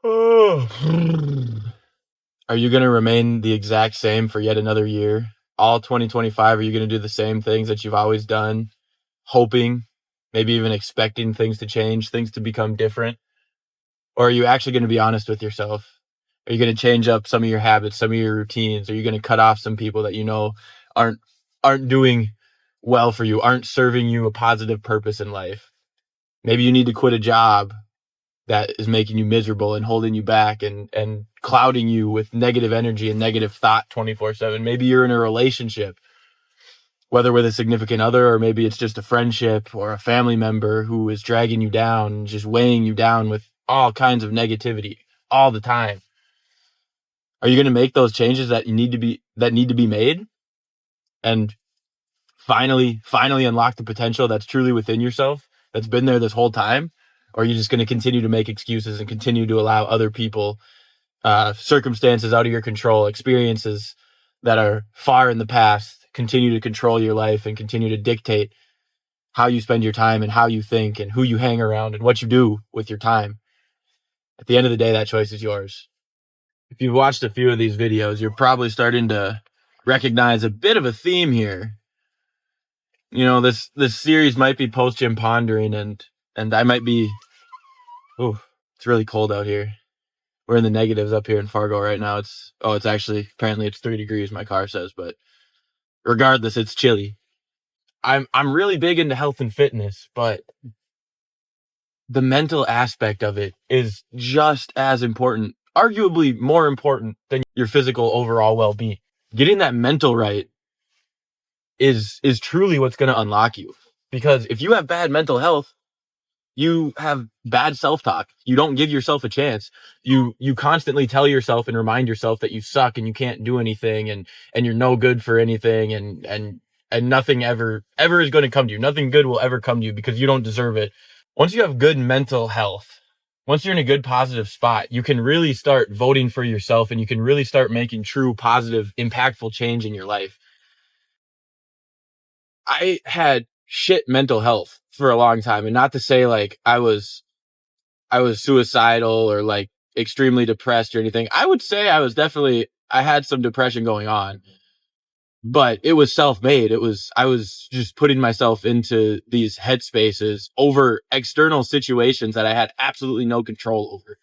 Are you going to remain the exact same for yet another year? All 2025, are you going to do the same things that you've always done, hoping, maybe even expecting things to change, things to become different? Or are you actually going to be honest with yourself? Are you going to change up some of your habits, some of your routines? Are you going to cut off some people that you know aren't aren't doing well for you, aren't serving you a positive purpose in life? Maybe you need to quit a job that is making you miserable and holding you back and clouding you with negative energy and negative thought 24/7. Maybe you're in a relationship, whether with a significant other or maybe it's just a friendship or a family member who is dragging you down, just weighing you down with all kinds of negativity all the time. Are you going to make those changes that need to be made and finally unlock the potential that's truly within yourself, that's been there this whole time? Or are you just going to continue to make excuses and continue to allow other people, circumstances out of your control, experiences that are far in the past, continue to control your life and continue to dictate how you spend your time and how you think and who you hang around and what you do with your time? At the end of the day, that choice is yours. If you've watched a few of these videos, you're probably starting to recognize a bit of a theme here. You know, this series might be Post-Gym Pondering, and I might be... Oh, it's really cold out here. We're in the negatives up here in Fargo right now. It's actually, apparently it's 3 degrees, my car says, but regardless, it's chilly. I'm really big into health and fitness, but the mental aspect of it is just as important, arguably more important than your physical overall well-being. Getting that mental right is truly what's going to unlock you. Because if you have bad mental health, you have bad self-talk. You don't give yourself a chance. You constantly tell yourself and remind yourself that you suck and you can't do anything and you're no good for anything and nothing ever is going to come to you. Nothing good will ever come to you because you don't deserve it. Once you have good mental health, once you're in a good positive spot, you can really start voting for yourself and you can really start making true positive, impactful change in your life. I had shit mental health for a long time, and not to say like I was suicidal or like extremely depressed or anything. I would say I had some depression going on, but it was self-made. I was just putting myself into these headspaces over external situations that I had absolutely no control over,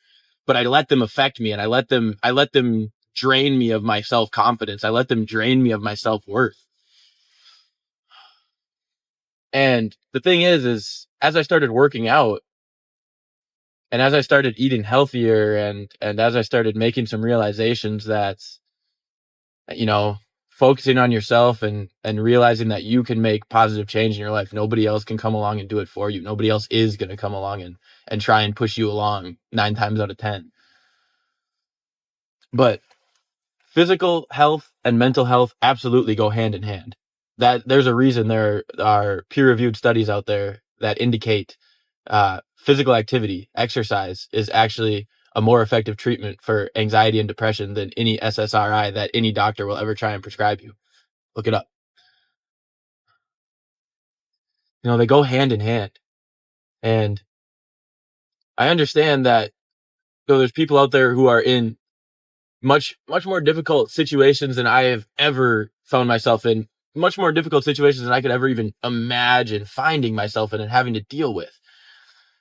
but I let them affect me and I let them drain me of my self-confidence. I let them drain me of my self-worth. And the thing is as I started working out and as I started eating healthier and as I started making some realizations that, you know, focusing on yourself and realizing that you can make positive change in your life. Nobody else can come along and do it for you. Nobody else is going to come along and try and push you along 9 times out of 10. But physical health and mental health absolutely go hand in hand. That there's a reason there are peer-reviewed studies out there that indicate physical activity, exercise, is actually a more effective treatment for anxiety and depression than any SSRI that any doctor will ever try and prescribe you. Look it up. You know, they go hand in hand. And I understand that there's people out there who are in much more difficult situations than I have ever found myself in, much more difficult situations than I could ever even imagine finding myself in and having to deal with.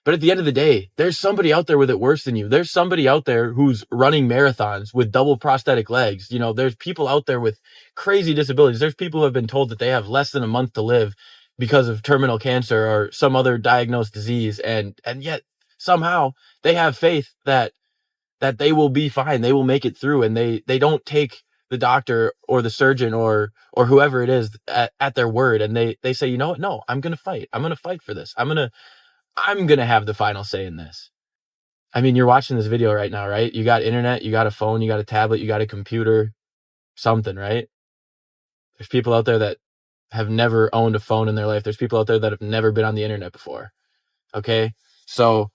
But at the end of the day, there's somebody out there with it worse than you. There's somebody out there who's running marathons with double prosthetic legs. You know, there's people out there with crazy disabilities. There's people who have been told that they have less than a month to live because of terminal cancer or some other diagnosed disease. And yet somehow they have faith that they will be fine. They will make it through, and they don't take the doctor or the surgeon or whoever it is at their word. And they say, you know what? No, I'm going to fight. I'm going to fight for this. I'm going to have the final say in this. I mean, you're watching this video right now, right? You got internet, you got a phone, you got a tablet, you got a computer, something, right? There's people out there that have never owned a phone in their life. There's people out there that have never been on the internet before. Okay. So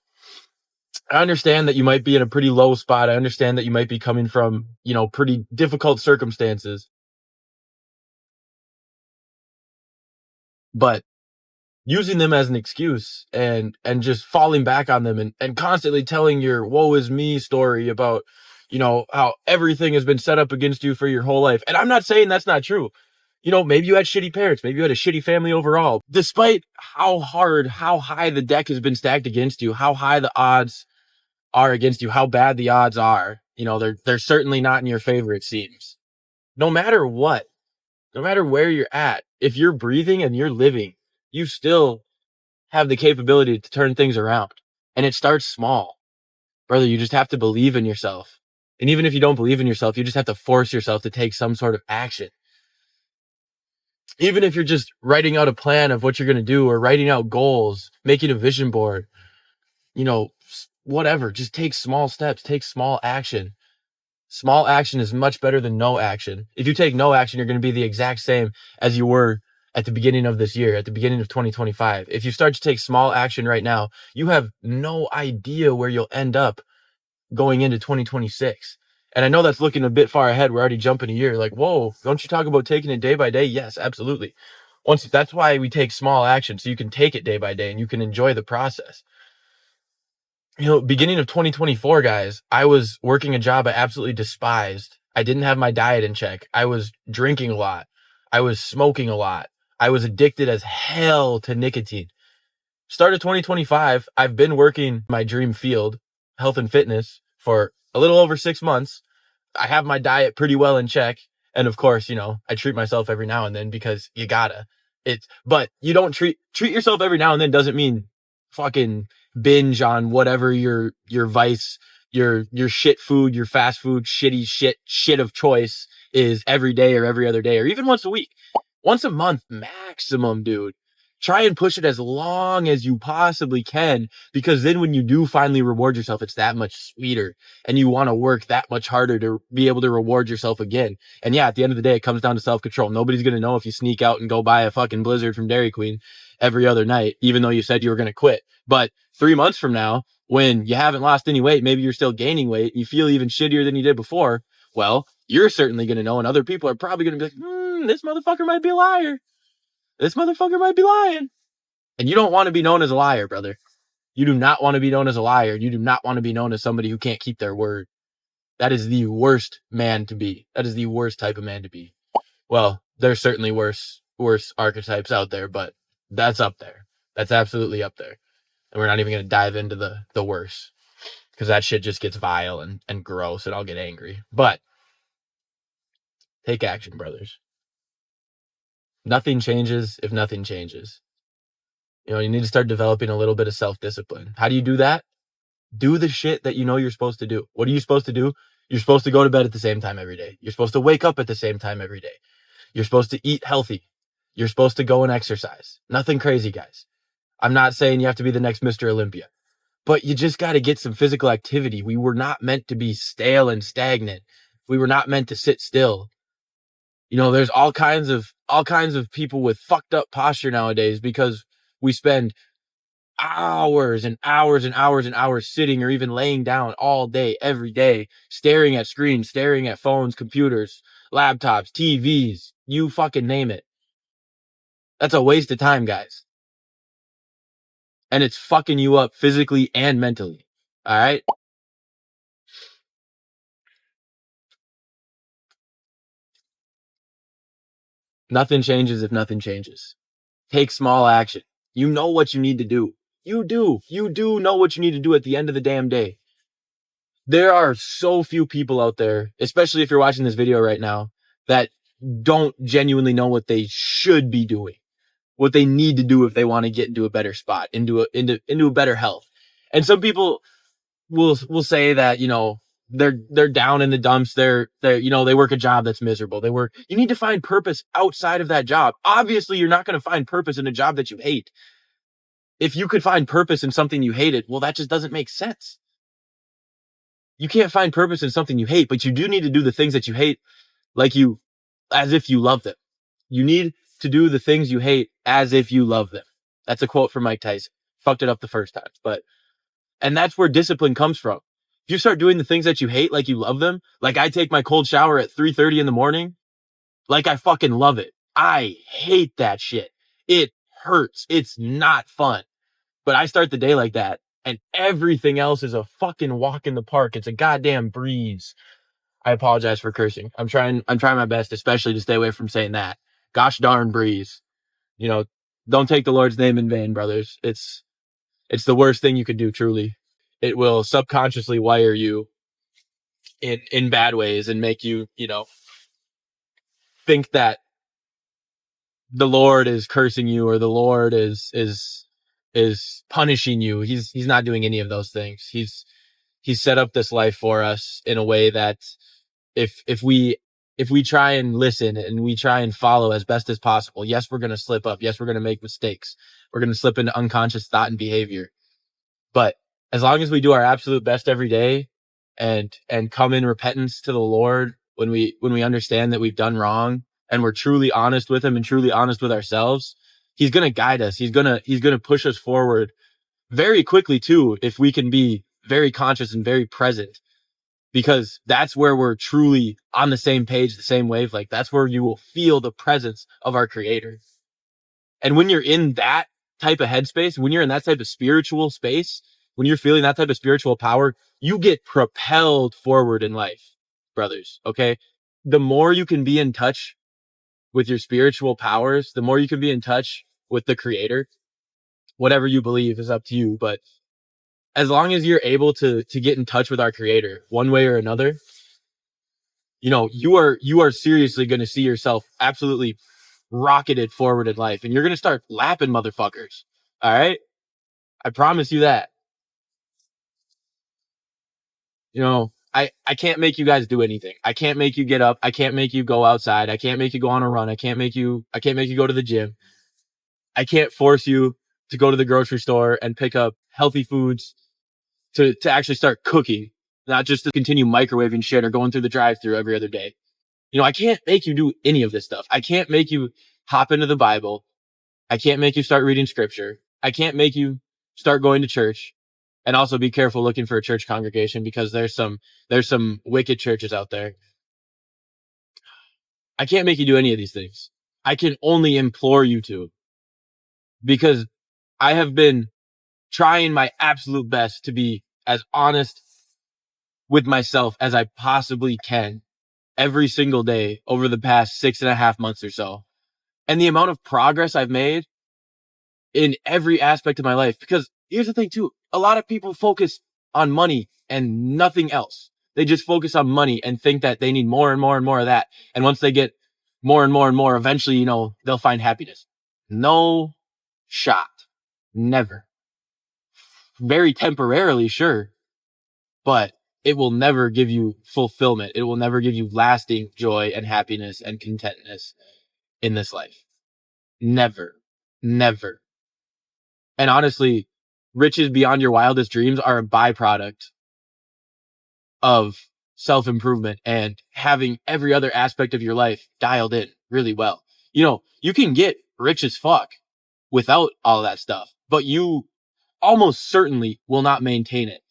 I understand that you might be in a pretty low spot. I understand that you might be coming from, you know, pretty difficult circumstances. But using them as an excuse and just falling back on them and constantly telling your woe is me story about, how everything has been set up against you for your whole life. And I'm not saying that's not true. Maybe you had shitty parents, maybe you had a shitty family overall. Despite how high the deck has been stacked against you, how high the odds are against you, how bad the odds are, they're certainly not in your favor, it seems. No matter what, no matter where you're at, if you're breathing and you're living, you still have the capability to turn things around. And it starts small. Brother, you just have to believe in yourself. And even if you don't believe in yourself, you just have to force yourself to take some sort of action. Even if you're just writing out a plan of what you're going to do or writing out goals, making a vision board, whatever, just take small steps, take small action. Small action is much better than no action. If you take no action, you're going to be the exact same as you were at the beginning of this year, at the beginning of 2025. If you start to take small action right now, you have no idea where you'll end up going into 2026. And I know that's looking a bit far ahead. We're already jumping a year. Like, whoa, don't you talk about taking it day by day? Yes, absolutely. That's why we take small action, so you can take it day by day and you can enjoy the process. Beginning of 2024, guys, I was working a job I absolutely despised. I didn't have my diet in check. I was drinking a lot. I was smoking a lot. I was addicted as hell to nicotine. Start of 2025, I've been working my dream field, health and fitness, for a little over 6 months. I have my diet pretty well in check. And of course, I treat myself every now and then because you gotta. But you don't treat yourself every now and then doesn't mean fucking binge on whatever your vice, your shit food, your fast food, shitty shit of choice is every day or every other day or even once a week. Once a month maximum, dude. Try and push it as long as you possibly can, because then when you do finally reward yourself, it's that much sweeter and you want to work that much harder to be able to reward yourself again. And yeah, at the end of the day, it comes down to self-control. Nobody's going to know if you sneak out and go buy a fucking Blizzard from Dairy Queen every other night, even though you said you were going to quit. But 3 months from now, when you haven't lost any weight, maybe you're still gaining weight, and you feel even shittier than you did before. Well, you're certainly going to know, and other people are probably going to be like, this motherfucker might be a liar. This motherfucker might be lying. And you don't want to be known as a liar, brother. You do not want to be known as a liar. You do not want to be known as somebody who can't keep their word. That is the worst man to be. That is the worst type of man to be. Well, there's certainly worse archetypes out there, but that's up there. That's absolutely up there. And we're not even going to dive into the worse, because that shit just gets vile and gross, and I'll get angry. But take action, brothers. Nothing changes if nothing changes. You need to start developing a little bit of self-discipline. How do you do that? Do the shit that you're supposed to do. What are you supposed to do? You're supposed to go to bed at the same time every day. You're supposed to wake up at the same time every day. You're supposed to eat healthy. You're supposed to go and exercise. Nothing crazy, guys. I'm not saying you have to be the next Mr. Olympia, but you just got to get some physical activity. We were not meant to be stale and stagnant. We were not meant to sit still. There's all kinds of people with fucked up posture nowadays because we spend hours and hours and hours and hours sitting or even laying down all day, every day, staring at screens, staring at phones, computers, laptops, TVs, you fucking name it. That's a waste of time, guys. And it's fucking you up physically and mentally. All right? Nothing changes if nothing changes. Take small action. You know what you need to do. You do know what you need to do at the end of the damn day. There are so few people out there, especially if you're watching this video right now, that don't genuinely know what they should be doing, what they need to do if they want to get into a better spot, into a better health. And some people will say that, they're down in the dumps. They work a job that's miserable. You need to find purpose outside of that job. Obviously, you're not going to find purpose in a job that you hate. If you could find purpose in something you hated, well, that just doesn't make sense. You can't find purpose in something you hate, but you do need to do the things that you hate as if you love them. You need to do the things you hate as if you love them. That's a quote from Mike Tyson. Fucked it up the first time, and that's where discipline comes from. If you start doing the things that you hate like you love them, like I take my cold shower at 3:30 in the morning, like I fucking love it. I hate that shit. It hurts. It's not fun. But I start the day like that, and everything else is a fucking walk in the park. It's a goddamn breeze. I apologize for cursing. I'm trying my best, especially to stay away from saying that. Gosh darn breeze. You know, don't take the Lord's name in vain, brothers. It's the worst thing you could do, truly. It will subconsciously wire you in bad ways and make you, think that the Lord is cursing you or the Lord is punishing you. He's not doing any of those things. He's set up this life for us in a way that if we try and listen and we try and follow as best as possible, yes, we're going to slip up. Yes, we're going to make mistakes. We're going to slip into unconscious thought and behavior. But as long as we do our absolute best every day and come in repentance to the Lord when we understand that we've done wrong and we're truly honest with him and truly honest with ourselves, he's going to guide us. He's going to push us forward very quickly too, if we can be very conscious and very present, because that's where we're truly on the same page, the same wavelength. That's where you will feel the presence of our Creator. And when you're in that type of headspace, when you're in that type of spiritual space, when you're feeling that type of spiritual power, you get propelled forward in life, brothers. Okay. The more you can be in touch with your spiritual powers, the more you can be in touch with the Creator. Whatever you believe is up to you. But as long as you're able to get in touch with our Creator one way or another, you are seriously going to see yourself absolutely rocketed forward in life, and you're going to start lapping motherfuckers. All right. I promise you that. I can't make you guys do anything. I can't make you get up. I can't make you go outside. I can't make you go on a run. I can't make you go to the gym. I can't force you to go to the grocery store and pick up healthy foods to actually start cooking, not just to continue microwaving shit or going through the drive-thru every other day. I can't make you do any of this stuff. I can't make you hop into the Bible. I can't make you start reading scripture. I can't make you start going to church. And also be careful looking for a church congregation, because there's some wicked churches out there. I can't make you do any of these things. I can only implore you to, because I have been trying my absolute best to be as honest with myself as I possibly can every single day over the past 6.5 months or so. And the amount of progress I've made in every aspect of my life, because here's the thing too. A lot of people focus on money and nothing else. They just focus on money and think that they need more and more and more of that. And once they get more and more and more, eventually, they'll find happiness. No shot. Never. Very temporarily, sure. But it will never give you fulfillment. It will never give you lasting joy and happiness and contentness in this life. Never. Never. And honestly, riches beyond your wildest dreams are a byproduct of self-improvement and having every other aspect of your life dialed in really well. You can get rich as fuck without all that stuff, but you almost certainly will not maintain it.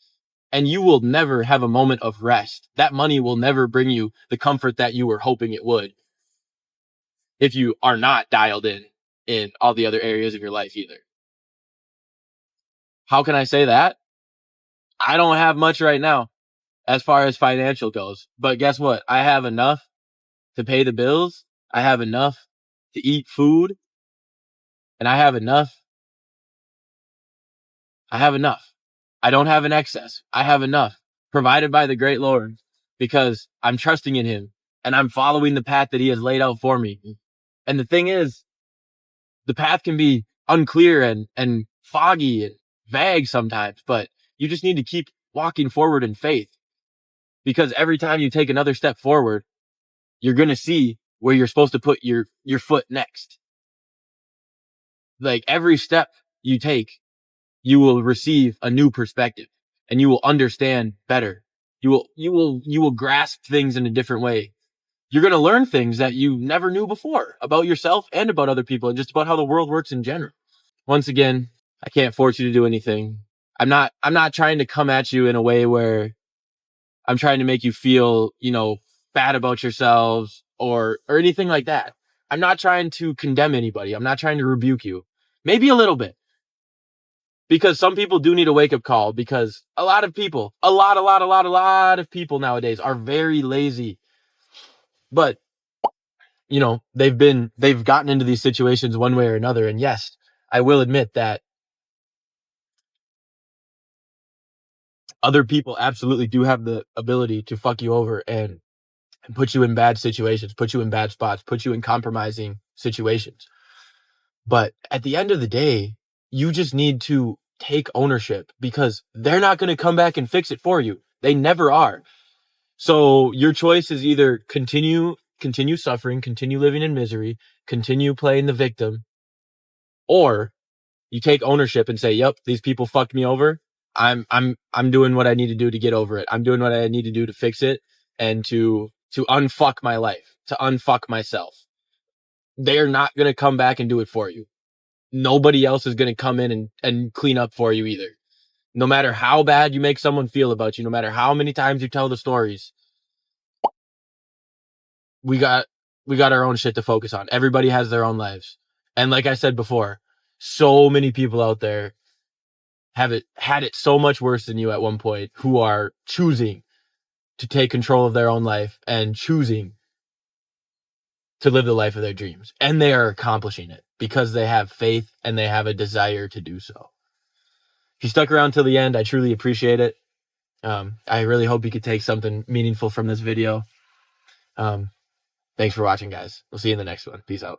And you will never have a moment of rest. That money will never bring you the comfort that you were hoping it would, if you are not dialed in all the other areas of your life either. How can I say that? I don't have much right now as far as financial goes, but guess what? I have enough to pay the bills. I have enough to eat food, and I have enough. I don't have an excess. I have enough provided by the great Lord, because I'm trusting in him and I'm following the path that he has laid out for me. And the thing is, the path can be unclear and foggy and vague sometimes, but you just need to keep walking forward in faith, because every time you take another step forward, you're going to see where you're supposed to put your foot next. Like every step you take, you will receive a new perspective and you will understand better. You will grasp things in a different way. You're going to learn things that you never knew before about yourself and about other people and just about how the world works in general. Once again, I can't force you to do anything. I'm not trying to come at you in a way where I'm trying to make you feel, bad about yourselves or anything like that. I'm not trying to condemn anybody. I'm not trying to rebuke you. Maybe a little bit. Because some people do need a wake-up call, because a lot of people, a lot of people nowadays are very lazy. But, you know, they've gotten into these situations one way or another. And yes, I will admit that other people absolutely do have the ability to fuck you over and put you in bad situations, put you in bad spots, put you in compromising situations. But at the end of the day, you just need to take ownership, because they're not going to come back and fix it for you. They never are. So your choice is either continue suffering, continue living in misery, continue playing the victim, or you take ownership and say, "Yep, these people fucked me over. I'm doing what I need to do to get over it. I'm doing what I need to do to fix it and to unfuck my life, to unfuck myself." They're not going to come back and do it for you. Nobody else is going to come in and clean up for you either. No matter how bad you make someone feel about you, no matter how many times you tell the stories, we got our own shit to focus on. Everybody has their own lives. And like I said before, so many people out there had it so much worse than you at one point, who are choosing to take control of their own life and choosing to live the life of their dreams. And they are accomplishing it because they have faith and they have a desire to do so. If you stuck around till the end, I truly appreciate it. I really hope you could take something meaningful from this video. Thanks for watching, guys. We'll see you in the next one. Peace out.